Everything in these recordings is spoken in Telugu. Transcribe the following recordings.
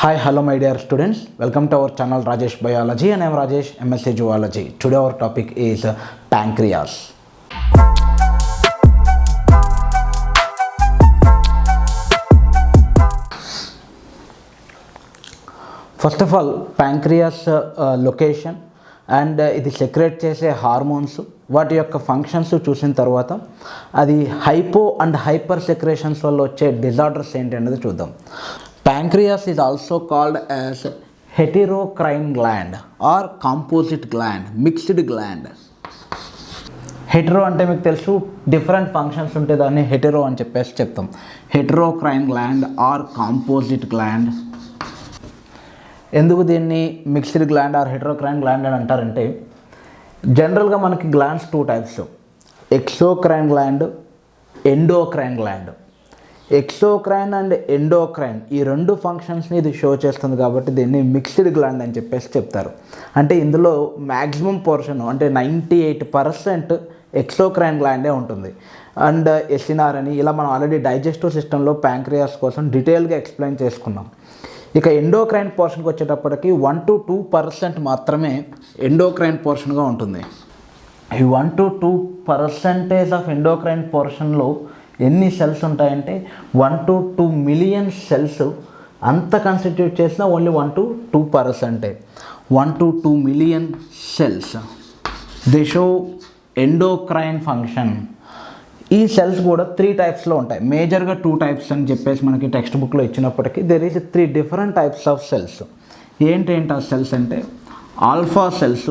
Hi, hello my dear students. Welcome to our channel Rajesh Biology and I am Rajesh, MSc Zoology. Today our topic is pancreas. First of all, pancreas location and ఇది సెక్రెట్ చేసే హార్మోన్స్ వాటి యొక్క ఫంక్షన్స్ చూసిన తర్వాత అది హైపో అండ్ హైపర్ సెక్రేషన్స్ వల్ల వచ్చే డిజార్డర్స్ ఏంటి అనేది చూద్దాం. Pancreas is also called as heterocrine gland or composite gland, mixed gland. Hetero అంటే మీకు తెలుసు డిఫరెంట్ ఫంక్షన్స్ ఉంటే దాన్ని హెటెరో అని చెప్పేసి చెప్తాం. హెటెరోక్రైన్ గ్లాండ్ ఆర్ కాంపోజిట్ గ్లాండ్. ఎందుకు దీన్ని మిక్స్డ్ గ్లాండ్ ఆర్ హెటెరోక్రైన్ గ్లాండ్ అని అంటారంటే జనరల్గా మనకి glands two types, exocrine gland, endocrine gland. Exocrine and endocrine ఈ రెండు ఫంక్షన్స్ని ఇది షో చేస్తుంది కాబట్టి దీన్ని మిక్స్డ్ గ్లాండ్ అని చెప్పేసి చెప్తారు. అంటే ఇందులో మ్యాక్సిమం పోర్షన్ అంటే 98% ఎక్సోక్రైన్ గ్లాండే ఉంటుంది. అండ్ ఎసినార్ అని ఇలా మనం ఆల్రెడీ డైజెస్టివ్ సిస్టంలో ప్యాంక్రియాస్ కోసం డీటెయిల్గా ఎక్స్ప్లెయిన్ చేసుకున్నాం. ఇక ఎండోక్రైన్ పోర్షన్కి వచ్చేటప్పటికి 1 to 2% మాత్రమే ఎండోక్రైన్ పోర్షన్గా ఉంటుంది. ఈ 1 to 2% ఆఫ్ ఎండోక్రైన్ పోర్షన్లో ఎన్ని సెల్స్ ఉంటాయంటే 1 to 2 మిలియన్ సెల్స్. అంత కన్స్టిట్యూట్ చేసిన only 1 to 2%. 1 to 2 million cells they show endocrine function. ఈ సెల్స్ కూడా 3 టైప్స్లో ఉంటాయి. మేజర్గా 2 టైప్స్ అని చెప్పేసి మనకి టెక్స్ట్ బుక్లో ఇచ్చినప్పటికీ there is 3 different types of cells. ఏంటేంటి ఆ సెల్స్ అంటే ఆల్ఫా సెల్స్,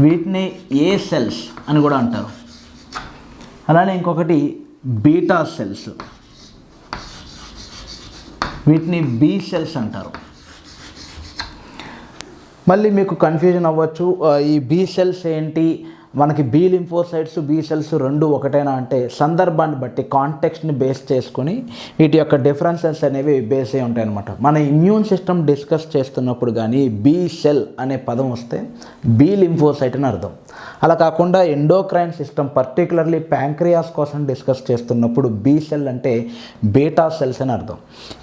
వీటిని ఏ సెల్స్ అని కూడా అంటారు. అలానే ఇంకొకటి బీటా సెల్స్, వీటిని బి సెల్స్ అంటారు. మళ్ళీ మీకు కన్ఫ్యూజన్ అవ్వచ్చు, ఈ బి సెల్స్ ఏంటి, మనకి బి లింఫోసైట్స్ బి సెల్స్ రెండు ఒకటేనా అంటే సందర్భాన్ని బట్టి కాంటెక్స్ట్ని బేస్ చేసుకొని వీటి యొక్క డిఫరెన్సెస్ అనేవి బేస్ అయి ఉంటాయి అన్నమాట. మన ఇమ్యూన్ సిస్టమ్ డిస్కస్ చేస్తున్నప్పుడు కానీ బి సెల్ అనే పదం వస్తే బి లింఫోసైట్ అని అర్థం. అలా కాకుండా ఎండోక్రైన్ సిస్టమ్ పర్టికులర్లీ ప్యాంక్రియాస్ కోసం డిస్కస్ చేస్తున్నప్పుడు బి సెల్ అంటే బీటా సెల్స్ అని అర్థం.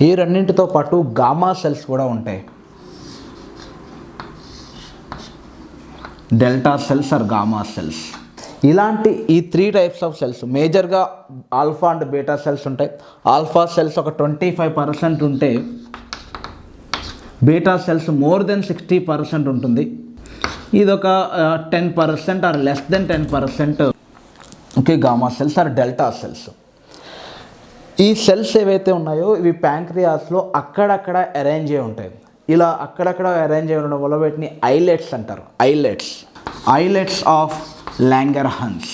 ఈ రెండింటితో పాటు గామా సెల్స్ కూడా ఉంటాయి. Delta cells or gamma cells. ఇలాంటి ఈ 3 టైప్స్ ఆఫ్ సెల్స్ మేజర్గా ఆల్ఫా అండ్ బీటా సెల్స్ ఉంటాయి. ఆల్ఫా సెల్స్ ఒక 25% ఉంటే బీటా సెల్స్ మోర్ దెన్ 60% ఉంటుంది. ఇది ఒక 10% or less than 10% okay gamma cells or delta cells. ఈ సెల్స్ ఏవైతే ఉన్నాయో ఇవి ప్యాంక్రియాస్లో అక్కడక్కడ అరేంజ్ అయి ఉంటాయి. ఇలా అక్కడక్కడ అరేంజ్ అయి ఉండడం వల్ల వీటిని ఐలెట్స్ అంటారు. Islets of Langerhans.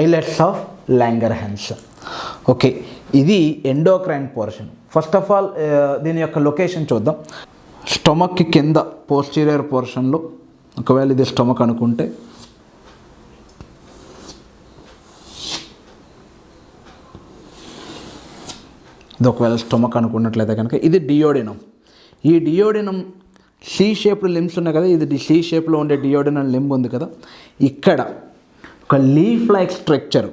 Islets of Langerhans. Okay, ఇది endocrine portion. First of all దీని యొక్క లొకేషన్ చూద్దాం. స్టొమక్కి కింద పోస్టీరియర్ పోర్షన్లో, ఒకవేళ ఇది స్టొమక్ అనుకుంటే ఇది ఒకవేళ స్టొమక్ అనుకున్నట్లయితే కనుక ఇది డియోడినం. ఈ డియోడినం సి షేప్డ్ లింబ్స్ ఉన్నాయి కదా, ఇది సి షేప్లో ఉండే డియోడినం లింబ్ ఉంది కదా, ఇక్కడ ఒక leaf like structure,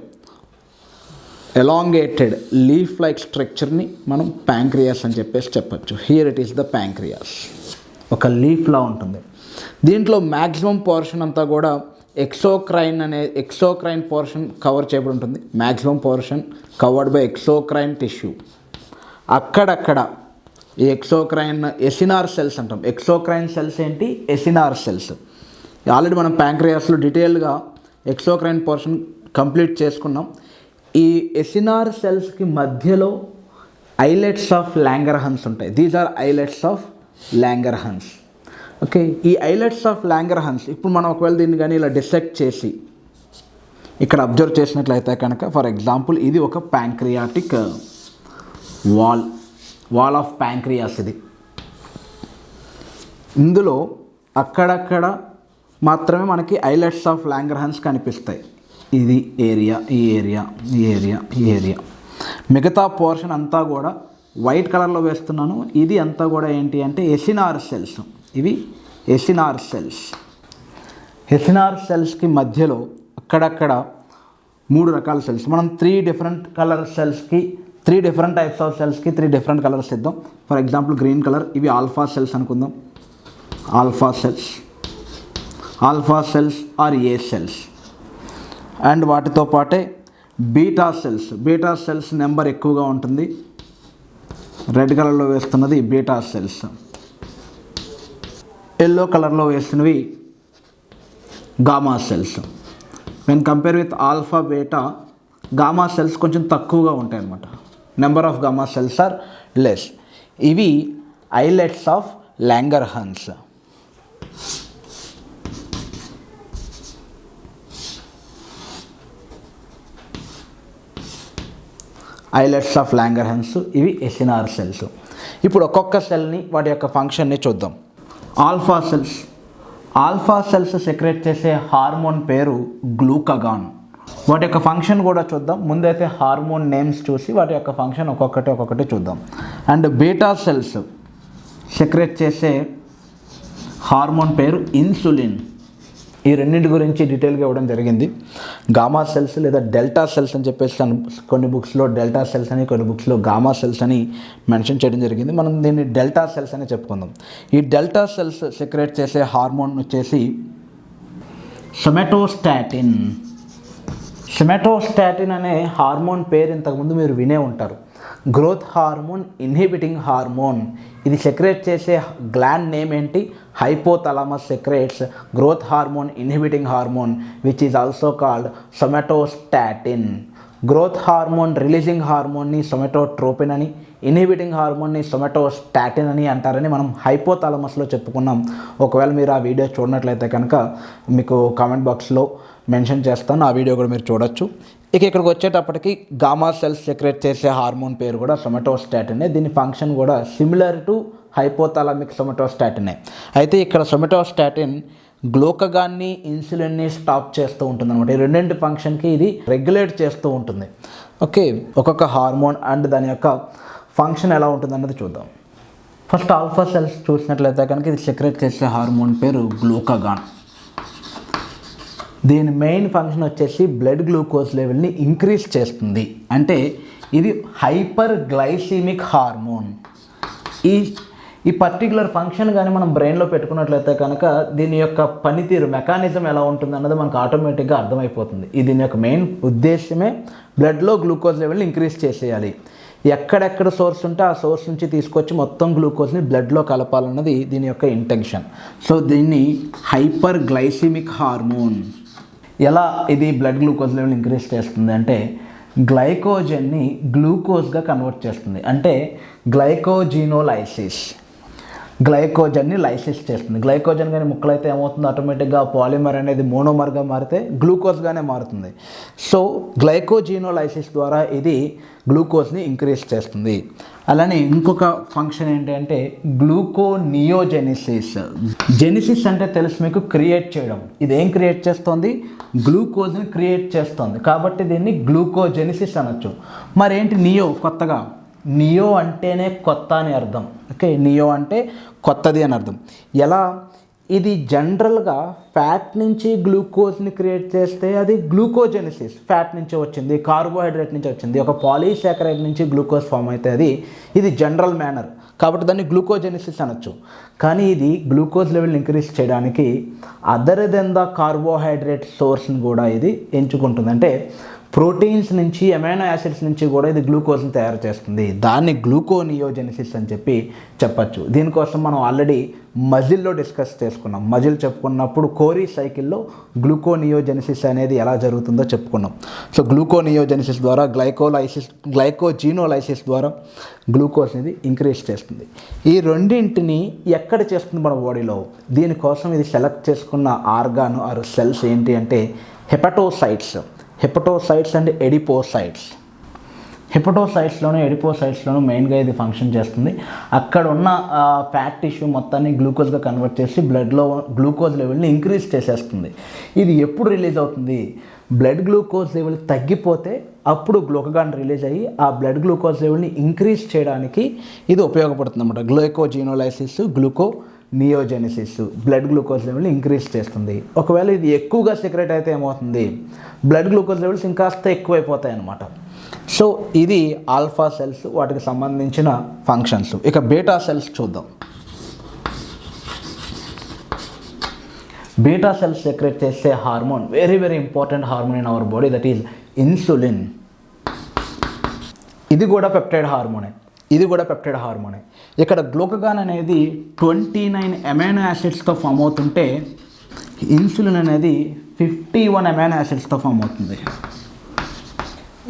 elongated leaf like స్ట్రక్చర్ని మనం ప్యాంక్రియాస్ అని చెప్పేసి చెప్పచ్చు. Here it is the pancreas. ఒక లీఫ్లా ఉంటుంది. దీంట్లో మ్యాక్సిమం పోర్షన్ అంతా కూడా ఎక్సోక్రైన్ పోర్షన్ కవర్ చేయబడి ఉంటుంది. Maximum portion covered by exocrine tissue. అక్కడక్కడ ఈ ఎక్సోక్రైన్ ఎసినార్ సెల్స్ అంటాం. ఎక్సోక్రైన్ సెల్స్ ఏంటి, ఎసినార్ సెల్స్. ఆల్రెడీ మనం ప్యాంక్రియాస్లో డీటెయిల్గా ఎక్సోక్రైన్ పోర్షన్ కంప్లీట్ చేసుకున్నాం. ఈ ఎసినార్ సెల్స్కి మధ్యలో ఐలెట్స్ ఆఫ్ లాంగర్హాన్స్ ఉంటాయి. These are islets of Langerhans. Okay, ఈ ఐలెట్స్ ఆఫ్ లాంగర్హాన్స్ ఇప్పుడు మనం ఒకవేళ దీన్ని కానీ ఇలా డిసెక్ట్ చేసి ఇక్కడ అబ్జర్వ్ చేసినట్లయితే కనుక ఫర్ ఎగ్జాంపుల్ ఇది ఒక ప్యాంక్రియాటిక్ వాల్ ఆఫ్ ప్యాంక్రియాస్. ఇది ఇందులో అక్కడక్కడ మాత్రమే మనకి ఐలెట్స్ ఆఫ్ లాంగర్హాన్స్ కనిపిస్తాయి. ఇది ఏరియా, ఈ ఏరియా, ఈ ఏరియా, ఈ ఏరియా. మిగతా పోర్షన్ అంతా కూడా వైట్ కలర్లో వేస్తున్నాను. ఇది అంతా కూడా ఏంటి అంటే ఎసినార్ సెల్స్. ఇవి ఎసినార్ సెల్స్. ఎసినార్ సెల్స్కి మధ్యలో అక్కడక్కడ 3 రకాల సెల్స్. మనం 3 డిఫరెంట్ కలర్ సెల్స్కి 3 డిఫరెంట్ టైప్స్ ఆఫ్ సెల్స్కి 3 డిఫరెంట్ కలర్స్ ఇద్దాం. ఫర్ ఎగ్జాంపుల్ గ్రీన్ కలర్, ఇవి ఆల్ఫా సెల్స్ అనుకుందాం. Alpha cells are A cells. And వాటితో పాటే బీటా సెల్స్ నెంబర్ ఎక్కువగా ఉంటుంది. రెడ్ కలర్లో వేస్తున్నది బీటా సెల్స్, ఎల్లో కలర్లో వేసినవి gamma cells. When compare with alpha beta, gamma cells కొంచెం తక్కువగా ఉంటాయి అన్నమాట. Number of gamma cells are less. ఇవి islets of Langerhans. Islets of Langerhans, ఇవి ఎసినార్ సెల్స్. ఇప్పుడు ఒక్కొక్క సెల్ని వాటి యొక్క ఫంక్షన్ని చూద్దాం. ఆల్ఫా సెల్స్ సెక్రెట్ చేసే హార్మోన్ పేరు గ్లూకగాన్. వాటి యొక్క ఫంక్షన్ కూడా చూద్దాం. ముందైతే హార్మోన్ నేమ్స్ చూసి వాటి యొక్క ఫంక్షన్ ఒక్కొక్కటి చూద్దాం. అండ్ బీటా సెల్స్ సెక్రెట్ చేసే హార్మోన్ పేరు ఇన్సులిన్. ఈ రెండింటి గురించి డీటెయిల్గా ఇవ్వడం జరిగింది. గామా సెల్స్ లేదా డెల్టా సెల్స్ అని చెప్పేసి కొన్ని బుక్స్లో డెల్టా సెల్స్ అని, కొన్ని బుక్స్లో గామా సెల్స్ అని మెన్షన్ చేయడం జరిగింది. మనం దీన్ని డెల్టా సెల్స్ అని చెప్పుకుందాం. ఈ డెల్టా సెల్స్ సెక్రెట్ చేసే హార్మోన్ వచ్చేసి సొమాటోస్టాటిన్. సొమాటోస్టాటిన్ అనే హార్మోన్ పేరు ఇంతకుముందు మీరు వినే ఉంటారు. Growth hormone, inhibiting hormone. ఇది సెక్రేట్ చేసే గ్లాండ్ నేమ్ ఏంటి? Hypothalamus secretes growth hormone, inhibiting hormone, which is also called somatostatin. Growth hormone releasing హార్మోన్ని సొమాటోట్రోపిన్ అని, ఇన్హిబిటింగ్ హార్మోన్ని సొమాటోస్టాటిన్ అని అంటారని మనం హైపోథాలమస్లో చెప్పుకున్నాం. ఒకవేళ మీరు ఆ వీడియో చూడనట్లయితే కనుక మీకు కామెంట్ బాక్స్లో మెన్షన్ చేస్తాను, ఆ వీడియో కూడా మీరు చూడొచ్చు. ఇక్కడికి వచ్చేటప్పటికి గామా సెల్స్ సెక్రెట్ చేసే హార్మోన్ పేరు కూడా సొమాటోస్టాటినే. దీని ఫంక్షన్ కూడా సిమిలర్ టు హైపోథాలమిక్ సొమాటోస్టాటినే. అయితే ఇక్కడ సొమాటోస్టాటిన్ గ్లూకగాన్ని, ఇన్సులిన్ని స్టాప్ చేస్తూ ఉంటుంది అనమాట. ఈ రెండింటి ఫంక్షన్కి ఇది రెగ్యులేట్ చేస్తూ ఉంటుంది. ఓకే, ఒక్కొక్క హార్మోన్ అండ్ దాని యొక్క ఫంక్షన్ ఎలా ఉంటుంది అన్నది చూద్దాం. ఫస్ట్ ఆల్ఫా సెల్స్ చూసినట్లయితే కనుక ఇది సెక్రెట్ చేసే హార్మోన్ పేరు గ్లూకగాన్. దీని మెయిన్ ఫంక్షన్ వచ్చేసి బ్లడ్ గ్లూకోజ్ లెవెల్ని ఇంక్రీజ్ చేస్తుంది. అంటే ఇది హైపర్ గ్లైసిమిక్ హార్మోన్. ఈ పర్టికులర్ ఫంక్షన్ కానీ మనం బ్రెయిన్లో పెట్టుకున్నట్లయితే కనుక దీని యొక్క పనితీరు, మెకానిజం ఎలా ఉంటుంది అన్నది మనకు ఆటోమేటిక్గా అర్థమైపోతుంది. దీని యొక్క మెయిన్ ఉద్దేశమే బ్లడ్లో గ్లూకోజ్ లెవెల్ని ఇంక్రీజ్ చేసేయాలి. ఎక్కడెక్కడ సోర్స్ ఉంటే ఆ సోర్స్ నుంచి తీసుకొచ్చి మొత్తం గ్లూకోజ్ని బ్లడ్లో కలపాలన్నది దీని యొక్క ఇంటెన్షన్. సో దీన్ని హైపర్ గ్లైసిమిక్ హార్మోన్. ఎలా ఇది బ్లడ్ గ్లూకోజ్ లెవెల్ ఇంక్రీజ్ చేస్తుంది అంటే గ్లైకోజన్ని గ్లూకోజ్గా కన్వర్ట్ చేస్తుంది. అంటే గ్లైకోజన్ని లైసిస్ చేస్తుంది. గ్లైకోజన్ కానీ ముక్కలైతే ఏమవుతుంది, ఆటోమేటిక్గా పాలిమర్ అనేది మోనోమర్గా మారితే గ్లూకోజ్గానే మారుతుంది. సో గ్లైకోజినోలైసిస్ ద్వారా ఇది గ్లూకోజ్ని ఇంక్రీజ్ చేస్తుంది. అలానే ఇంకొక ఫంక్షన్ ఏంటంటే గ్లూకోనియోజెనిసిస్. జెనిసిస్ అంటే తెలుసు మీకు, క్రియేట్ చేయడం. ఇది ఏం క్రియేట్ చేస్తుంది? గ్లూకోజ్ని క్రియేట్ చేస్తుంది. కాబట్టి దీన్ని గ్లూకోజెనిసిస్ అనొచ్చు. మరేంటి నియో? కొత్తగా. నియో అంటేనే కొత్త అని అర్థం. ఓకే, నియో అంటే కొత్తది అని అర్థం. ఎలా? ఇది జనరల్గా ఫ్యాట్ నుంచి గ్లూకోజ్ని క్రియేట్ చేస్తే అది గ్లూకోజెనిసిస్. ఫ్యాట్ నుంచి వచ్చింది, కార్బోహైడ్రేట్ నుంచి వచ్చింది, ఒక పాలీసాకరైడ్ నుంచి గ్లూకోజ్ ఫామ్ అయితే ఇది జనరల్ మేనర్. కాబట్టి దాన్ని గ్లూకోజెనిసిస్ అనొచ్చు. కానీ ఇది గ్లూకోజ్ లెవెల్ ఇంక్రీజ్ చేయడానికి అదర్ దెన్ ద కార్బోహైడ్రేట్ సోర్స్ని కూడా ఇది ఎంచుకుంటుంది. అంటే ప్రోటీన్స్ నుంచి, అమైనో యాసిడ్స్ నుంచి కూడా ఇది గ్లూకోజ్ని తయారు చేస్తుంది. దాన్ని గ్లూకోనియోజెనిసిస్ అని చెప్పచ్చు. దీనికోసం మనం ఆల్రెడీ మజిల్లో డిస్కస్ చేసుకున్నాం. మజిల్ చెప్పుకున్నప్పుడు కోరీ సైకిల్లో గ్లూకోనియోజెనిసిస్ అనేది ఎలా జరుగుతుందో చెప్పుకున్నాం. సో గ్లూకోనియోజెనిసిస్ ద్వారా గ్లైకోజినోలైసిస్ ద్వారా గ్లూకోజ్ అనేది ఇంక్రీజ్ చేస్తుంది. ఈ రెండింటిని ఎక్కడ చేస్తుంది మన బాడీలో? దీనికోసం ఇది సెలెక్ట్ చేసుకున్న ఆర్గాన్ ఆర్ సెల్స్ ఏంటి అంటే హెపటోసైట్స్ అండ్ ఎడిపోసైట్స్. ఎడిపోసైట్స్లోనూ మెయిన్గా ఇది ఫంక్షన్ చేస్తుంది. అక్కడ ఉన్న ఫ్యాట్ టిష్యూ మొత్తాన్ని గ్లూకోజ్గా కన్వర్ట్ చేసి బ్లడ్లో గ్లూకోజ్ లెవెల్ని ఇంక్రీజ్ చేసేస్తుంది. ఇది ఎప్పుడు రిలీజ్ అవుతుంది? బ్లడ్ గ్లూకోజ్ లెవెల్ తగ్గిపోతే అప్పుడు గ్లూకగాన్ రిలీజ్ అయ్యి ఆ బ్లడ్ గ్లూకోజ్ లెవెల్ని ఇంక్రీజ్ చేయడానికి ఇది ఉపయోగపడుతుంది అన్నమాట. గ్లైకోజినోలైసిస్, గ్లూకో నియోజెనిసిస్, బ్లడ్ గ్లూకోజ్ లెవెల్ని ఇంక్రీజ్ చేస్తుంది. ఒకవేళ ఇది ఎక్కువగా సెక్రెట్ అయితే ఏమవుతుంది, బ్లడ్ గ్లూకోజ్ లెవెల్స్ ఇంకాస్త ఎక్కువైపోతాయి అన్నమాట. సో ఇది ఆల్ఫా సెల్స్, వాటికి సంబంధించిన ఫంక్షన్స్. ఇక బీటా సెల్స్ చూద్దాం. బీటా సెల్స్ సెక్రెట్ చేసే hormone, very very important hormone in our body, that is insulin. ఇది కూడా పెప్టైడ్ హార్మోనే. ఇక్కడ గ్లూకగాన్ అనేది 29 అమైనో యాసిడ్స్తో ఫామ్ అవుతుంటే ఇన్సులిన్ అనేది 51 అమైనో యాసిడ్స్తో ఫామ్ అవుతుంది.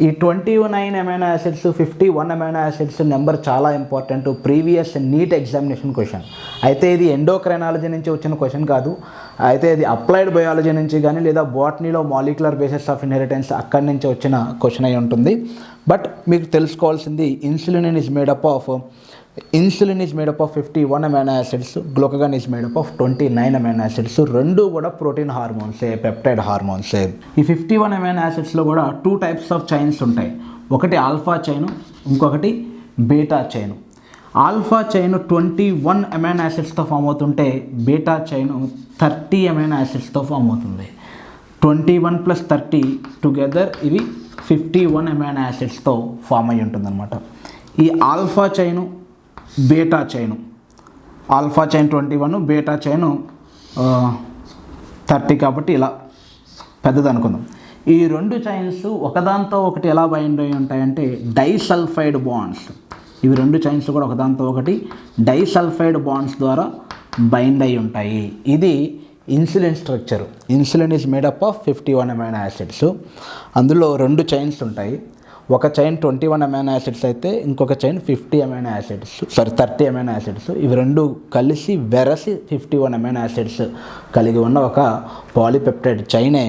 ఈ 29 amino acids, 51 amino acids number చాలా important. Previous NEET examination question. అయితే ఇది ఎండోక్రైనాలజీ నుంచి వచ్చిన క్వశ్చన్ కాదు, అయితే ఇది అప్లైడ్ బయాలజీ నుంచి కానీ లేదా బాటనీలో మాలిక్యులర్ బేసిస్ ఆఫ్ ఇన్హెరిటెన్స్ అక్కడి నుంచి వచ్చిన క్వశ్చన్ అయి ఉంటుంది. బట్ మీకు తెలుసుకోవాల్సింది insulin is made up of 51 amino acids, glucagon is made up of 29 amino acids. రెండు కూడా ప్రోటీన్ హార్మోన్సే, పెప్టైడ్ హార్మోన్సే. ఈ 51 అమైనో యాసిడ్స్లో కూడా 2 టైప్స్ ఆఫ్ చైన్స్ ఉంటాయి. ఒకటి ఆల్ఫా చైను, ఇంకొకటి beta chain. Alpha chain 21 amino యాసిడ్స్తో ఫామ్ అవుతుంటే బీటా చైన్ 30 అమైనో యాసిడ్స్తో ఫామ్ అవుతుంది. 21 + 30 టుగెదర్ ఇవి 51 అమైనో యాసిడ్స్తో ఫామ్ అయి ఉంటుందన్నమాట. ఈ alpha chain, beta chain, alpha chain 21, beta chain 30 కాబట్టి ఇలా పెద్దది అనుకుందాం. ఈ రెండు చైన్స్ ఒకదాంతో ఒకటి ఎలా బైండ్ అయి ఉంటాయంటే డైసల్ఫైడ్ బాండ్స్. ఇవి రెండు చైన్స్ కూడా ఒకదాంతో ఒకటి డైసల్ఫైడ్ బాండ్స్ ద్వారా బైండ్ అయి ఉంటాయి. ఇది insulin structure. Insulin is made up of 51 amino acids. అందులో రెండు చైన్స్ ఉంటాయి. ఒక చైన్ 21 అమైనో యాసిడ్స్ అయితే ఇంకొక చైన్ 30 అమైనో యాసిడ్స్. ఇవి రెండు కలిసి వెరసి 51 అమైనో యాసిడ్స్ కలిగి ఉన్న ఒక పాలీపెప్టైడ్ చైనే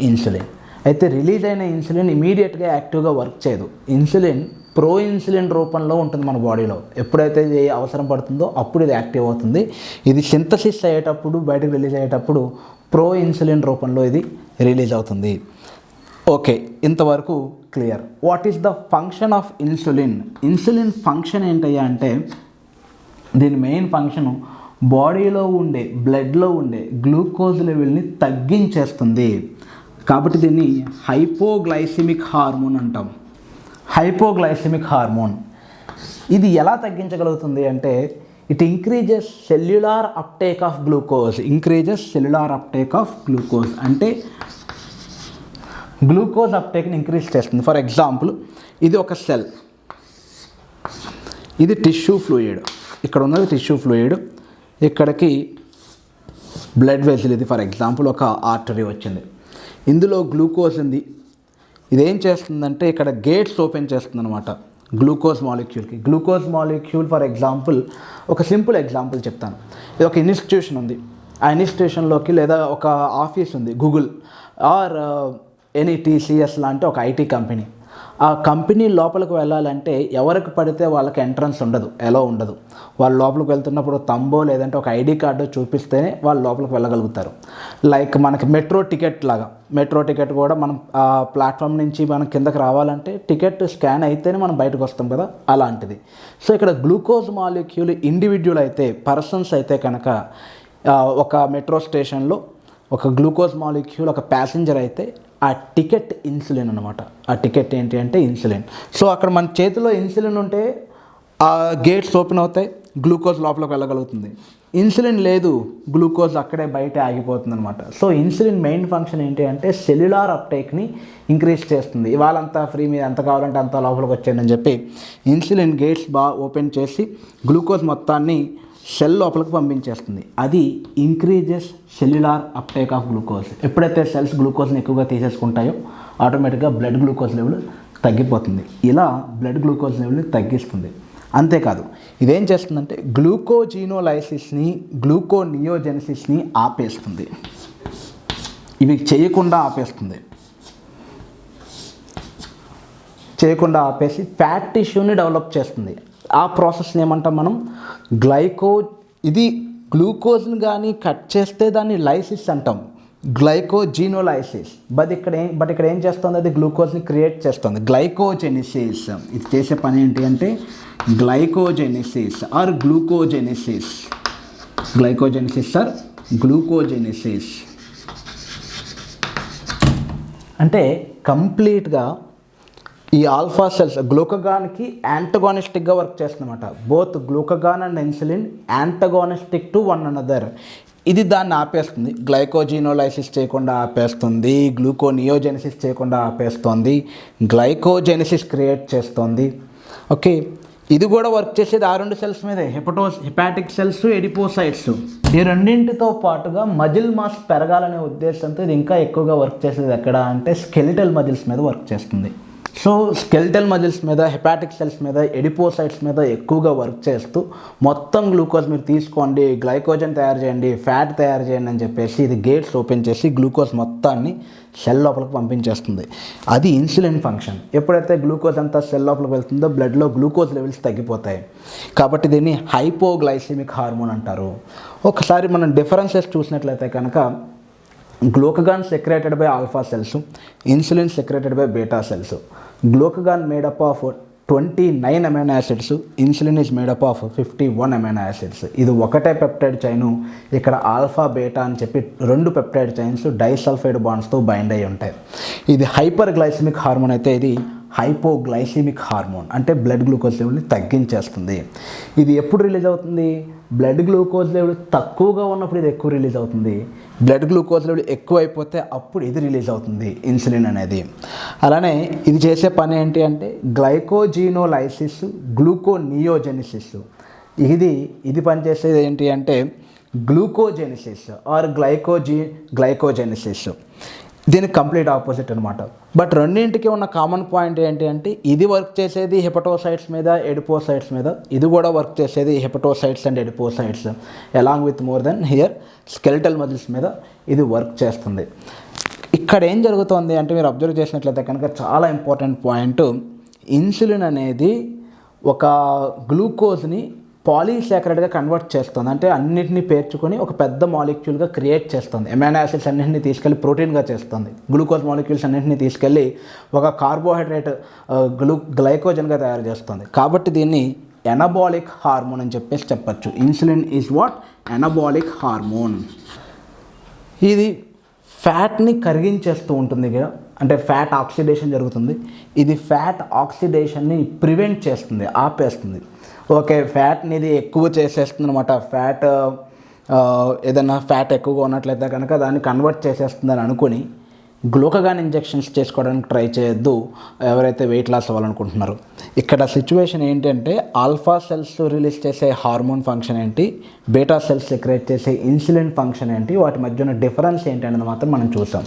ఇన్సులిన్. అయితే రిలీజ్ అయిన ఇన్సులిన్ ఇమీడియట్గా యాక్టివ్గా వర్క్ చేయదు. ఇన్సులిన్ ప్రో ఇన్సులిన్ రూపంలో ఉంటుంది మన బాడీలో. ఎప్పుడైతే ఇది అవసరం పడుతుందో అప్పుడు ఇది యాక్టివ్ అవుతుంది. ఇది సింథసిస్ అయ్యేటప్పుడు, బయటకు రిలీజ్ అయ్యేటప్పుడు ప్రో ఇన్సులిన్ రూపంలో ఇది రిలీజ్ అవుతుంది. ఓకే, ఇంతవరకు clear. What is the function of insulin? Insulin function ఏంటయ్యా అంటే దీని మెయిన్ ఫంక్షను బాడీలో ఉండే, బ్లడ్లో ఉండే గ్లూకోజ్ లెవెల్ని తగ్గించేస్తుంది. కాబట్టి దీన్ని హైపోగ్లైసిమిక్ హార్మోన్ అంటాం. హైపోగ్లైసిమిక్ హార్మోన్ ఇది ఎలా తగ్గించగలుగుతుంది అంటే it increases cellular uptake of glucose. అంటే గ్లూకోజ్ అప్టేక్ని ఇంక్రీజ్ చేస్తుంది. ఫర్ ఎగ్జాంపుల్ ఇది ఒక సెల్, ఇది టిష్యూ ఫ్లూయిడ్, ఇక్కడ ఉన్నది టిష్యూ ఫ్లూయిడ్, ఇక్కడికి బ్లడ్ వెసిల్, ఇది ఫర్ ఎగ్జాంపుల్ ఒక ఆర్టరీ వచ్చింది, ఇందులో గ్లూకోజ్ ఉంది. ఇదేం చేస్తుందంటే ఇక్కడ గేట్స్ ఓపెన్ చేస్తుంది అనమాట గ్లూకోజ్ మాలిక్యూల్కి. గ్లూకోజ్ మాలిక్యూల్ ఫర్ ఎగ్జాంపుల్ ఒక సింపుల్ ఎగ్జాంపుల్ చెప్తాను. ఇది ఒక ఇన్స్టిట్యూషన్ ఉంది, ఆ ఇన్స్టిట్యూషన్లోకి లేదా ఒక ఆఫీస్ ఉంది, గూగుల్ ఆర్ ఎనీ TCS లాంటి ఒక IT కంపెనీ. ఆ కంపెనీ లోపలికి వెళ్ళాలంటే ఎవరికి పడితే వాళ్ళకి ఎంట్రన్స్ ఉండదు, ఎలా ఉండదు. వాళ్ళు లోపలికి వెళ్తున్నప్పుడు తంబో లేదంటే ఒక ID కార్డు చూపిస్తేనే వాళ్ళు లోపలికి వెళ్ళగలుగుతారు. లైక్ మనకి మెట్రో టికెట్ లాగా, మెట్రో టికెట్ కూడా మనం ఆ ప్లాట్ఫామ్ నుంచి మనం కిందకి రావాలంటే టికెట్ స్కాన్ అయితేనే మనం బయటకు వస్తాం కదా, అలాంటిది. సో ఇక్కడ గ్లూకోజ్ మాలిక్యూల్ ఇండివిజువల్ అయితే, పర్సన్స్ అయితే కనుక ఒక మెట్రో స్టేషన్లో ఒక గ్లూకోజ్ మాలిక్యూల్ ఒక ప్యాసింజర్ అయితే ఆ టికెట్ ఇన్సులిన్ అనమాట. ఆ టికెట్ ఏంటి అంటే ఇన్సులిన్. సో అక్కడ మన చేతిలో ఇన్సులిన్ ఉంటే ఆ గేట్స్ ఓపెన్ అవుతాయి, గ్లూకోజ్ లోపలికి వెళ్ళగలుగుతుంది. ఇన్సులిన్ లేదు, గ్లూకోజ్ అక్కడే బయట ఆగిపోతుంది అనమాట. సో ఇన్సులిన్ మెయిన్ ఫంక్షన్ ఏంటి అంటే సెల్యులార్ అప్టేక్ని ఇంక్రీజ్ చేస్తుంది. ఇవాళంతా ఫ్రీ, మీరు ఎంత కావాలంటే అంత లోపలికి వచ్చేయండి అని చెప్పి ఇన్సులిన్ గేట్స్ బాగా ఓపెన్ చేసి గ్లూకోజ్ మొత్తాన్ని సెల్ లోపలికి పంపించేస్తుంది. అది increases cellular uptake of glucose. ఎప్పుడైతే సెల్స్ గ్లూకోజ్ని ఎక్కువగా తీసేసుకుంటాయో ఆటోమేటిక్గా బ్లడ్ గ్లూకోజ్ లెవెల్ తగ్గిపోతుంది. ఇలా బ్లడ్ గ్లూకోజ్ లెవెల్ని తగ్గిస్తుంది. అంతేకాదు ఇదేం చేస్తుందంటే గ్లూకోజినోలైసిస్ని, గ్లూకోనియోజెనిసిస్ని ఆపేస్తుంది. ఇవి చేయకుండా ఆపేసి ఫ్యాట్ టిష్యూని డెవలప్ చేస్తుంది. ఆ ప్రాసెస్ని ఏమంటాం మనం ఇది గ్లూకోజ్ని కానీ కట్ చేస్తే దాన్ని లైసిస్ అంటాం, గ్లైకోజినోలైసిస్. బట్ ఇక్కడ ఏం చేస్తుంది, అది గ్లూకోజ్ని క్రియేట్ చేస్తుంది, గ్లైకోజెనిసిస్. ఇది చేసే పని ఏంటి అంటే glycogenesis or glucogenesis. Glycogenesis or glucogenesis. అంటే కంప్లీట్గా ఈ ఆల్ఫా సెల్స్ గ్లూకగాన్కి యాంటగోనిస్టిక్గా వర్క్ చేస్తుందన్నమాట. Both glucagon and insulin antagonistic to one another. ఇది దాన్ని ఆపేస్తుంది, గ్లైకోజినోలైసిస్ చేయకుండా ఆపేస్తుంది, గ్లూకోనియోజెనిసిస్ చేయకుండా ఆపేస్తుంది, గ్లైకోజెనిసిస్ క్రియేట్ చేస్తుంది. ఓకే, ఇది కూడా వర్క్ చేసేది ఆ రెండు సెల్స్ మీదే, హెపాటిక్ సెల్స్, ఎడిపోసైట్స్. ఈ రెండింటితో పాటుగా మజిల్ మాస్ పెరగాలనే ఉద్దేశంతో ఇది ఇంకా ఎక్కువగా వర్క్ చేసేది ఎక్కడ అంటే స్కెలిటల్ మజిల్స్ మీద వర్క్ చేస్తుంది. సో స్కెలిటల్ మజిల్స్ మీద, హెపాటిక్ సెల్స్ మీద, ఎడిపోసైట్స్ మీద ఎక్కువగా వర్క్ చేస్తూ మొత్తం గ్లూకోజ్ మీరు తీసుకోండి, గ్లైకోజన్ తయారు చేయండి, ఫ్యాట్ తయారు చేయండి అని చెప్పేసి ఇది గేట్స్ ఓపెన్ చేసి గ్లూకోజ్ మొత్తాన్ని సెల్ లోపలికి పంపించేస్తుంది. అది ఇన్సులిన్ ఫంక్షన్. ఎప్పుడైతే గ్లూకోజ్ అంతా సెల్ లోపలికి వెళ్తుందో బ్లడ్లో గ్లూకోజ్ లెవెల్స్ తగ్గిపోతాయి. కాబట్టి దీన్ని హైపోగ్లైసిమిక్ హార్మోన్ అంటారు. ఒకసారి మనం డిఫరెన్సెస్ చూసినట్లయితే కనుక glucagon secreted by alpha cells, insulin secreted by beta cells. Glucagon made up of 29 amino acids, insulin is made up of 51 amino acids. ఇది ఒకటే పెప్టైడ్ చైను. ఇక్కడ ఆల్ఫా బీటా అని చెప్పి 2 పెప్టైడ్ చైన్స్ డైసల్ఫైడ్ బాండ్స్తో బైండ్ అయి ఉంటాయి. ఇది హైపర్ గ్లైసిమిక్ హార్మోన్ అయితే ఇది హైపోగ్లైసిమిక్ హార్మోన్, అంటే బ్లడ్ గ్లూకోజ్ లెవెల్ని తగ్గించేస్తుంది. ఇది ఎప్పుడు రిలీజ్ అవుతుంది? బ్లడ్ గ్లూకోజ్ లెవెల్ తక్కువగా ఉన్నప్పుడు ఇది ఎక్కువ రిలీజ్ అవుతుంది. బ్లడ్ గ్లూకోజ్ లెవెల్ ఎక్కువ అయిపోతే అప్పుడు ఇది రిలీజ్ అవుతుంది, ఇన్సులిన్ అనేది. అలానే ఇది చేసే పని ఏంటి అంటే గ్లైకోజినోలైసిస్, గ్లూకోనియోజెనిసిస్. ఇది పనిచేసేది ఏంటి అంటే గ్లూకోజెనిసిస్ ఆర్ గ్లైకోజెనిసిస్. దీనికి కంప్లీట్ ఆపోజిట్ అనమాట. బట్ రెండింటికి ఉన్న కామన్ పాయింట్ ఏంటి అంటే ఇది వర్క్ చేసేది హెపటోసైట్స్ మీద, ఎడిపోసైట్స్ మీద. ఇది కూడా వర్క్ చేసేది hepatocytes and adipocytes along with more then here skeletal muscles మీద ఇది వర్క్ చేస్తుంది. ఇక్కడ ఏం జరుగుతుంది అంటే మీరు అబ్జర్వ్ చేసినట్లయితే కనుక చాలా ఇంపార్టెంట్ పాయింట్, ఇన్సులిన్ అనేది ఒక గ్లూకోజ్ని పాలీసాకరైడ్గా కన్వర్ట్ చేస్తుంది. అంటే అన్నింటినీ పేర్చుకొని ఒక పెద్ద మాలిక్యూల్గా క్రియేట్ చేస్తుంది. అమైనో యాసిడ్స్ అన్నింటినీ తీసుకెళ్ళి ప్రోటీన్గా చేస్తుంది. గ్లూకోజ్ మాలిక్యూల్స్ అన్నింటినీ తీసుకెళ్ళి ఒక కార్బోహైడ్రేట్ గ్లైకోజన్గా తయారు చేస్తుంది. కాబట్టి దీన్ని ఎనబాలిక్ హార్మోన్ అని చెప్పేసి చెప్పచ్చు. Insulin is what? Anabolic hormone. ఇది ఫ్యాట్ని కరిగించేస్తూ ఉంటుంది కదా, అంటే ఫ్యాట్ ఆక్సిడేషన్ జరుగుతుంది. ఇది ఫ్యాట్ ఆక్సిడేషన్ని ప్రివెంట్ చేస్తుంది, ఆపేస్తుంది. ఓకే, ఫ్యాట్ని ఇది ఎక్కువ చేసేస్తుంది అనమాట. ఏదైనా ఫ్యాట్ ఎక్కువగా ఉన్నట్లయితే కనుక దాన్ని కన్వర్ట్ చేసేస్తుందని అనుకుని గ్లూకగాన్ ఇంజెక్షన్స్ చేసుకోవడానికి ట్రై చేయొద్దు ఎవరైతే వెయిట్ లాస్ అవ్వాలనుకుంటున్నారో. ఇక్కడ సిచ్యువేషన్ ఏంటంటే ఆల్ఫా సెల్స్ రిలీజ్ చేసే హార్మోన్ ఫంక్షన్ ఏంటి, బీటా సెల్స్ సెక్రేట్ చేసే ఇన్సులిన్ ఫంక్షన్ ఏంటి, వాటి మధ్య ఉన్న డిఫరెన్స్ ఏంటి అనేది మాత్రం మనం చూసాం.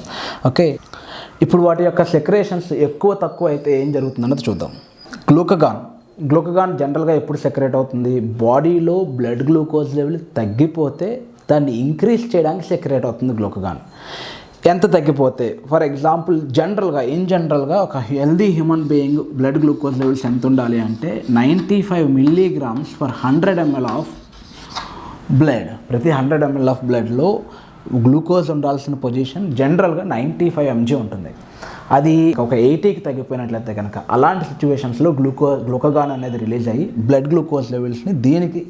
ఓకే, ఇప్పుడు వాటి యొక్క సెక్రేషన్స్ ఎక్కువ తక్కువ అయితే ఏం జరుగుతుందన్నది చూద్దాం. గ్లూకగాన్ జనరల్గా ఎప్పుడు సెక్రేట్ అవుతుంది? బాడీలో బ్లడ్ గ్లూకోజ్ లెవెల్ తగ్గిపోతే దాన్ని ఇంక్రీజ్ చేయడానికి సెక్రేట్ అవుతుంది గ్లూకగాన్. ఎంత తగ్గిపోతే, ఫర్ ఎగ్జాంపుల్ జనరల్గా ఒక healthy human being blood glucose levels ఎంత ఉండాలి అంటే 95 milligrams per 100 ml of blood. ప్రతి 100 ml ఆఫ్ బ్లడ్లో గ్లూకోజ్ ఉండాల్సిన పొజిషన్ జనరల్గా 95 mg ఉంటుంది. అది ఒక 80కి తగ్గిపోయినట్లయితే కనుక అలాంటి సిచ్యువేషన్స్లో గ్లూకగాన్ అనేది రిలీజ్ అయ్యి బ్లడ్ గ్లూకోజ్ లెవెల్స్ని దీనికి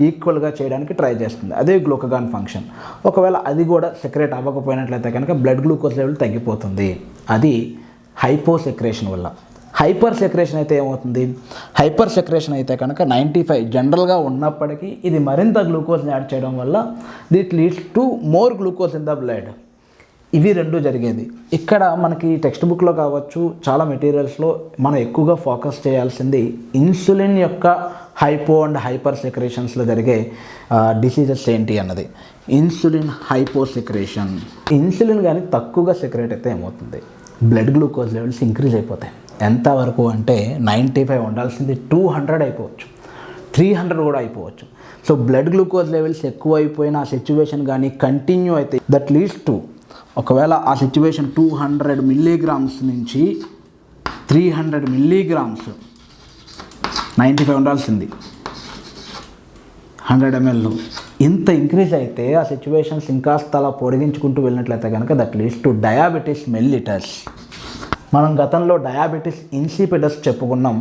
ఈక్వల్గా చేయడానికి ట్రై చేస్తుంది. అదే గ్లూకగాన్ ఫంక్షన్. ఒకవేళ అది కూడా సెక్రేట్ అవ్వకపోయినట్లయితే కనుక బ్లడ్ గ్లూకోజ్ లెవెల్ తగ్గిపోతుంది. అది హైపోసెక్రేషన్ వల్ల. హైపర్ సెక్రేషన్ అయితే ఏమవుతుంది? హైపర్ సెక్రేషన్ అయితే కనుక 95 జనరల్గా ఉన్నప్పటికీ ఇది మరింత గ్లూకోజ్ని యాడ్ చేయడం వల్ల it leads to more glucose in the blood. ఇవి రెండు జరిగేది. ఇక్కడ మనకి టెక్స్ట్ బుక్లో కావచ్చు, చాలా మెటీరియల్స్లో మనం ఎక్కువగా ఫోకస్ చేయాల్సింది ఇన్సులిన్ యొక్క హైపో అండ్ హైపర్ సెక్రేషన్స్లో జరిగే డిసీజెస్ ఏంటి అన్నది. ఇన్సులిన్ హైపోసెక్రేషన్. ఇన్సులిన్ కానీ తక్కువగా సెక్రేట్ అయితే ఏమవుతుంది? బ్లడ్ గ్లూకోజ్ లెవెల్స్ ఇంక్రీజ్ అయిపోతాయి. ఎంతవరకు అంటే 95 ఉండాల్సింది 200 అయిపోవచ్చు, 300 కూడా అయిపోవచ్చు. సో బ్లడ్ గ్లూకోజ్ లెవెల్స్ ఎక్కువ అయిపోయిన ఆ సిచ్యువేషన్ కానీ కంటిన్యూ అయితే దట్ లీడ్స్ టు, ఒకవేళ ఆ సిచ్యువేషన్ 200 milligrams నుంచి 300 milligrams, 95 ఉండాల్సింది 100 ml ఇంత ఇంక్రీజ్ అయితే ఆ సిచ్యువేషన్స్ ఇంకాస్త అలా పొడిగించుకుంటూ వెళ్ళినట్లయితే కనుక that leads to diabetes mellitus. మనం గతంలో డయాబెటీస్ ఇన్సిపిడస్ చెప్పుకున్నాం.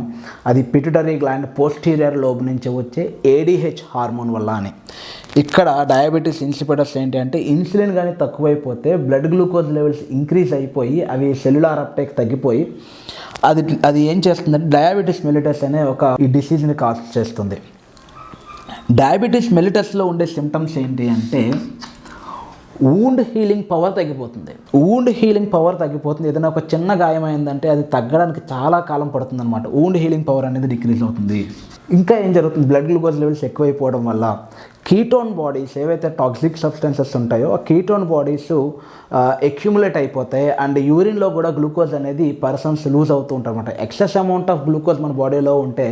అది పిట్యూటరీ గ్లాండ్ పోస్టీరియర్ లోబ్ నుంచి వచ్చే ADH హార్మోన్ వల్ల అని. ఇక్కడ డయాబెటీస్ ఇన్సిపిటస్ ఏంటి అంటే ఇన్సులిన్ కానీ తక్కువైపోతే బ్లడ్ గ్లూకోజ్ లెవెల్స్ ఇంక్రీజ్ అయిపోయి అవి సెల్యులార్ అప్టేక్ తగ్గిపోయి అది ఏం చేస్తుందంటే డయాబెటీస్ మెలిటస్ అనే ఈ డిసీజ్ని కాజ్ చేస్తుంది. డయాబెటీస్ మెలిటస్లో ఉండే సిమ్టమ్స్ ఏంటి అంటే వూండ్ హీలింగ్ పవర్ తగ్గిపోతుంది. ఏదైనా ఒక చిన్న గాయమైందంటే అది తగ్గడానికి చాలా కాలం పడుతుంది అనమాట. వూండ్ హీలింగ్ పవర్ అనేది డిక్రీజ్ అవుతుంది. ఇంకా ఏం జరుగుతుంది, బ్లడ్ గ్లూకోజ్ లెవెల్స్ ఎక్కువైపోవడం వల్ల కీటోన్ బాడీస్ ఏవైతే టాక్సిక్ సబ్స్టెన్సెస్ ఉంటాయో ఆ కీటోన్ బాడీస్ అక్యుములేట్ అయిపోతాయి అండ్ యూరిన్లో కూడా గ్లూకోజ్ అనేది పర్సన్స్ లూజ్ అవుతూ ఉంటారు అనమాట. ఎక్సెస్ అమౌంట్ ఆఫ్ గ్లూకోజ్ మన బాడీలో ఉంటే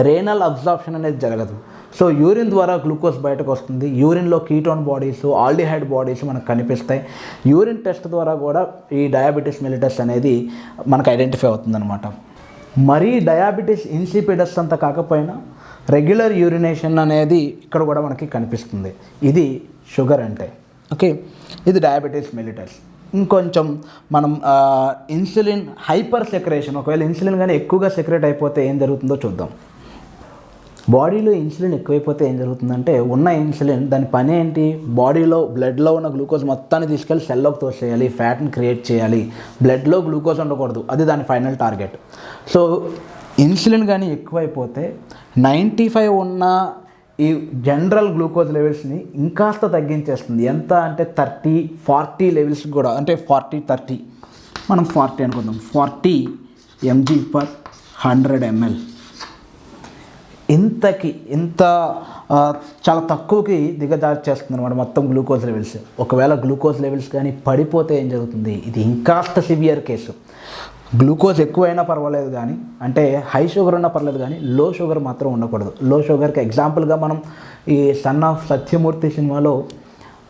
రేనల్ అబ్జార్ప్షన్ అనేది జరగదు. సో యూరిన్ ద్వారా గ్లూకోజ్ బయటకు వస్తుంది. యూరిన్లో కీటోన్ బాడీస్, ఆల్డిహైడ్ బాడీస్ మనకు కనిపిస్తాయి. యూరిన్ టెస్ట్ ద్వారా కూడా ఈ డయాబెటీస్ మెలిటస్ అనేది మనకు ఐడెంటిఫై అవుతుందన్నమాట. మరీ డయాబెటీస్ ఇన్సిపిడస్ అంత కాకపోయినా రెగ్యులర్ యూరినేషన్ అనేది ఇక్కడ కూడా మనకి కనిపిస్తుంది. ఇది షుగర్ అంటే. ఓకే, ఇది డయాబెటీస్ మెలిటస్. ఇంకొంచెం మనం ఇన్సులిన్ హైపర్ సెక్రేషన్, ఒకవేళ ఇన్సులిన్ కానీ ఎక్కువగా సెక్రేట్ అయిపోతే ఏం జరుగుతుందో చూద్దాం. బాడీలో ఇన్సులిన్ ఎక్కువైపోతే ఏం జరుగుతుందంటే ఉన్న ఇన్సులిన్ దాని పని ఏంటి, బాడీలో బ్లడ్లో ఉన్న గ్లూకోజ్ మొత్తాన్ని తీసుకెళ్ళి సెల్లోకి తోసేయాలి, ఫ్యాట్ని క్రియేట్ చేయాలి. బ్లడ్లో గ్లూకోజ్ ఉండకూడదు, అది దాని ఫైనల్ టార్గెట్. సో ఇన్సులిన్ కానీ ఎక్కువైపోతే 95 ఉన్న ఈ జనరల్ గ్లూకోజ్ లెవెల్స్ని ఇంకాస్త తగ్గించేస్తుంది. ఎంత అంటే 30-40 లెవెల్స్ కూడా, అంటే 40-30 మనం 40 అనుకుందాం, 40 mg/100 ml. ఇంత చాలా తక్కువకి దిగజార్చేస్తుంది అనమాట మొత్తం గ్లూకోజ్ లెవెల్స్. ఒకవేళ గ్లూకోజ్ లెవెల్స్ కానీ పడిపోతే ఏం జరుగుతుంది, ఇది ఇంకాస్త సివియర్ కేసు. గ్లూకోజ్ ఎక్కువైనా పర్వాలేదు కానీ, అంటే హై షుగర్ ఉన్నా పర్లేదు కానీ లో షుగర్ మాత్రం ఉండకూడదు. లో షుగర్కి ఎగ్జాంపుల్గా మనం ఈ సన్ ఆఫ్ సత్యమూర్తి సినిమాలో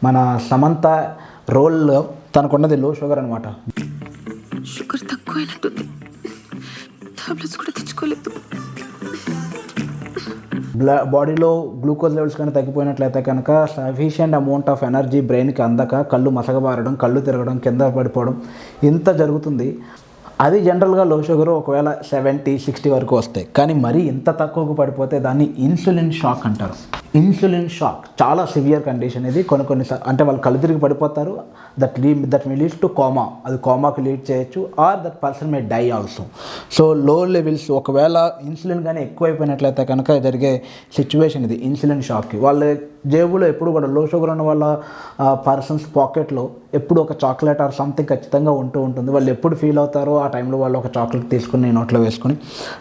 మన సమంత రోల్లో తనకున్నది లో షుగర్ అనమాట. షుగర్ తక్కువైనట్టుంది, టాబ్లెట్స్ కూడా తెచ్చుకోలేదు. బాడీలో గ్లూకోజ్ లెవెల్స్ కానీ తగ్గిపోయినట్లయితే కనుక సఫిషియంట్ అమౌంట్ ఆఫ్ ఎనర్జీ బ్రెయిన్కి అందక కళ్ళు మసకబారడం, కళ్ళు తిరగడం, కింద పడిపోవడం ఇంత జరుగుతుంది. అది జనరల్గా లో షుగర్ ఒకవేళ 70-60 వరకు వస్తాయి. కానీ మరీ ఇంత తక్కువకు పడిపోతే దాన్ని ఇన్సులిన్ షాక్ అంటారు. ఇన్సులిన్ షాక్ చాలా సివియర్ కండిషన్ ఇది. కొన్ని అంటే వాళ్ళు కళ్ళు తిరిగి పడిపోతారు. That may leads to coma, అది కోమాకి లీడ్ చేయొచ్చు, or that person may die also. So low levels ఒకవేళ ఇన్సులిన్ కానీ ఎక్కువైపోయినట్లయితే కనుక జరిగే సిచ్యువేషన్ ఇది ఇన్సులిన్ షాక్కి. వాళ్ళ జేబులో ఎప్పుడు కూడా లో షుగర్ ఉన్న వాళ్ళ పర్సన్స్ పాకెట్లో ఎప్పుడు ఒక చాక్లెట్ ఆర్ సంథింగ్ ఖచ్చితంగా ఉంటుంది. వాళ్ళు ఎప్పుడు ఫీల్ అవుతారో ఆ టైంలో వాళ్ళు ఒక చాక్లెట్ తీసుకుని నోట్లో వేసుకుని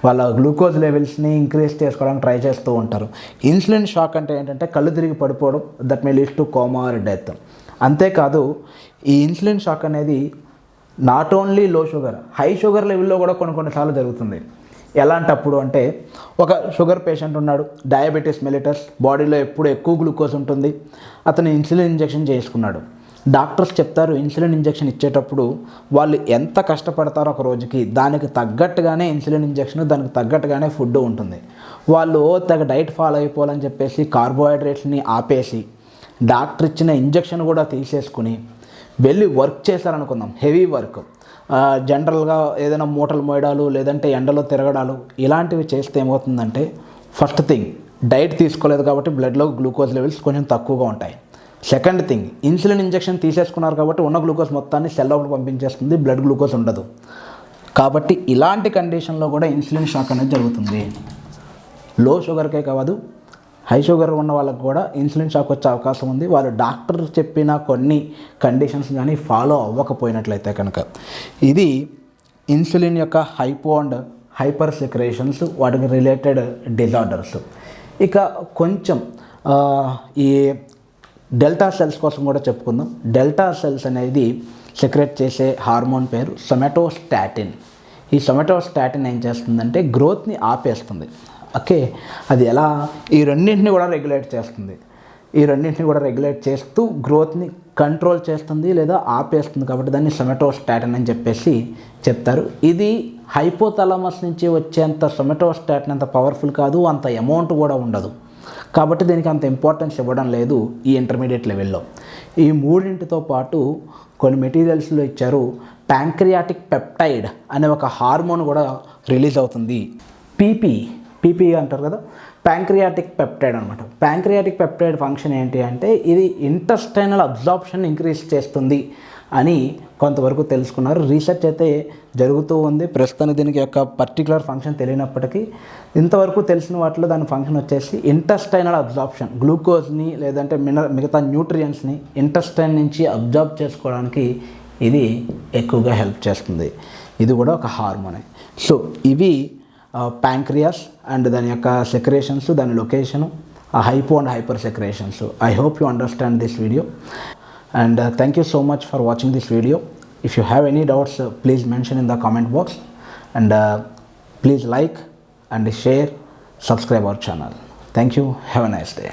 వాళ్ళ గ్లూకోజ్ లెవెల్స్ని ఇంక్రీజ్ చేసుకోవడానికి ట్రై చేస్తూ ఉంటారు. ఇన్సులిన్ షాక్ అంటే ఏంటంటే కళ్ళు తిరిగి పడిపోవడం, that may leads to coma are death. అంతేకాదు ఈ ఇన్సులిన్ షాక్ అనేది నాట్ ఓన్లీ లో షుగర్, హై షుగర్ లెవెల్లో కూడా కొన్నిసార్లు జరుగుతుంది. ఎలాంటప్పుడు అంటే ఒక షుగర్ పేషెంట్ ఉన్నాడు, డయాబెటీస్ మెలిటస్, బాడీలో ఎప్పుడు ఎక్కువ గ్లూకోజ్ ఉంటుంది, అతను ఇన్సులిన్ ఇంజెక్షన్ చేసుకున్నాడు. డాక్టర్స్ చెప్తారు ఇన్సులిన్ ఇంజెక్షన్ ఇచ్చేటప్పుడు వాళ్ళు ఎంత కష్టపడతారో ఒక రోజుకి దానికి తగ్గట్టుగానే ఇన్సులిన్ ఇంజెక్షన్, దానికి తగ్గట్టుగానే ఫుడ్ ఉంటుంది. వాళ్ళు తగ్గ డైట్ ఫాలో అయిపోవాలని చెప్పేసి కార్బోహైడ్రేట్స్ని ఆపేసి డాక్టర్ ఇచ్చిన ఇంజెక్షన్ కూడా తీసేసుకుని వెళ్ళి వర్క్ చేశారనుకుందాం, హెవీ వర్క్, జనరల్గా ఏదైనా మూటలు మోయడాలు లేదంటే ఎండలో తిరగడాలు ఇలాంటివి చేస్తే ఏమవుతుందంటే ఫస్ట్ థింగ్ డైట్ తీసుకోలేదు కాబట్టి బ్లడ్లో గ్లూకోజ్ లెవెల్స్ కొంచెం తక్కువగా ఉంటాయి. సెకండ్ థింగ్ ఇన్సులిన్ ఇంజెక్షన్ తీసేసుకున్నారు కాబట్టి ఉన్న గ్లూకోజ్ మొత్తాన్ని సెల్ లోపల పంపించేస్తుంది, బ్లడ్ గ్లూకోజ్ ఉండదు. కాబట్టి ఇలాంటి కండిషన్లో కూడా ఇన్సులిన్ షాక్ అనేది జరుగుతుంది. లో షుగర్కే కాదు హై షుగర్ ఉన్న వాళ్ళకు కూడా ఇన్సులిన్ షాక్ వచ్చే అవకాశం ఉంది. వాళ్ళు డాక్టర్ చెప్పిన కొన్ని కండిషన్స్ కానీ ఫాలో అవ్వకపోయినట్లయితే కనుక. ఇది ఇన్సులిన్ యొక్క హైపో అండ్ హైపర్ సెక్రేషన్స్, వాటికి రిలేటెడ్ డిజార్డర్స్. ఇక కొంచెం ఈ డెల్టా సెల్స్ కోసం కూడా చెప్పుకుందాం. డెల్టా సెల్స్ అనేది సెక్రేట్ చేసే హార్మోన్ పేరు సొమాటోస్టాటిన్. ఈ సొమాటోస్టాటిన్ ఏం చేస్తుందంటే గ్రోత్ని ఆపేస్తుంది. ఓకే, అది ఎలా, ఈ రెండింటిని కూడా రెగ్యులేట్ చేస్తుంది. ఈ రెండింటిని కూడా రెగ్యులేట్ చేస్తూ గ్రోత్ని కంట్రోల్ చేస్తుంది లేదా ఆపేస్తుంది. కాబట్టి దాన్ని సొమాటోస్టాటిన్ అని చెప్పేసి చెప్తారు. ఇది హైపోథాలమస్ నుంచి వచ్చేంత సొమాటోస్టాటిన్ అంత పవర్ఫుల్ కాదు, అంత అమౌంట్ కూడా ఉండదు. కాబట్టి దీనికి అంత ఇంపార్టెన్స్ ఇవ్వడం లేదు ఈ ఇంటర్మీడియట్ లెవెల్లో. ఈ మూడింటితో పాటు కొన్ని మెటీరియల్స్లో ఇచ్చారు ప్యాంక్రియాటిక్ పెప్టైడ్ అనే ఒక హార్మోన్ కూడా రిలీజ్ అవుతుంది. పీపీ పీపీ అంటారు కదా, ప్యాంక్రియాటిక్ పెప్టైడ్ అనమాట. ప్యాంక్రియాటిక్ పెప్టైడ్ ఫంక్షన్ ఏంటి అంటే ఇది ఇంటెస్టైనల్ అబ్జార్ప్షన్ ఇంక్రీజ్ చేస్తుంది అని కొంతవరకు తెలుసుకున్నారు. రీసెర్చ్ అయితే జరుగుతూ ఉంది. ప్రస్తుతానికి దీనికి యొక్క పర్టికులర్ ఫంక్షన్ తెలియనప్పటికీ ఇంతవరకు తెలిసిన వాటిలో దాని ఫంక్షన్ వచ్చేసి ఇంటెస్టైనల్ అబ్జార్ప్షన్, గ్లూకోజ్ని లేదంటే మిగతా న్యూట్రియంట్స్ని ఇంటెస్టైన్ నుంచి అబ్జార్బ్ చేసుకోవడానికి ఇది ఎక్కువగా హెల్ప్ చేస్తుంది. ఇది కూడా ఒక హార్మోనే. సో ఇవి ప్యాంక్రియాస్ అండ్ దాని యొక్క సెక్రేషన్స్, దాని location, hypo and hyper secretions. I hope you understand this video and thank you so much for watching this video. If you have any doubts, please mention in the comment box, and please like and share, subscribe our channel. Thank you. Have a nice day.